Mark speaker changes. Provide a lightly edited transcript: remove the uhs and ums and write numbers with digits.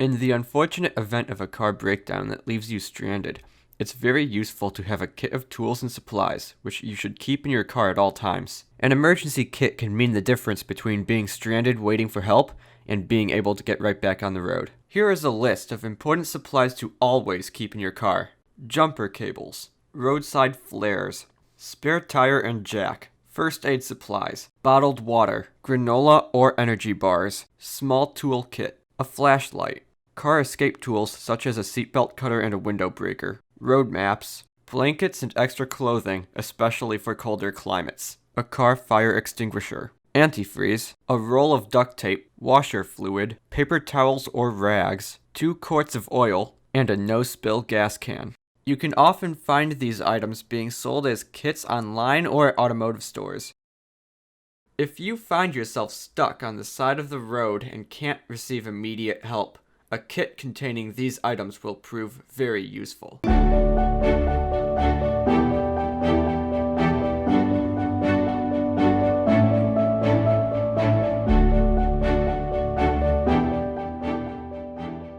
Speaker 1: In the unfortunate event of a car breakdown that leaves you stranded, it's very useful to have a kit of tools and supplies, which you should keep in your car at all times. An emergency kit can mean the difference between being stranded waiting for help and being able to get right back on the road. Here is a list of important supplies to always keep in your car. Jumper cables, roadside flares, spare tire and jack, first aid supplies, bottled water, granola or energy bars, small tool kit, a flashlight, car escape tools such as a seatbelt cutter and a window breaker, road maps, blankets and extra clothing, especially for colder climates, a car fire extinguisher, antifreeze, a roll of duct tape, washer fluid, paper towels or rags, 2 quarts of oil, and a no-spill gas can. You can often find these items being sold as kits online or at automotive stores. If you find yourself stuck on the side of the road and can't receive immediate help, a kit containing these items will prove very useful.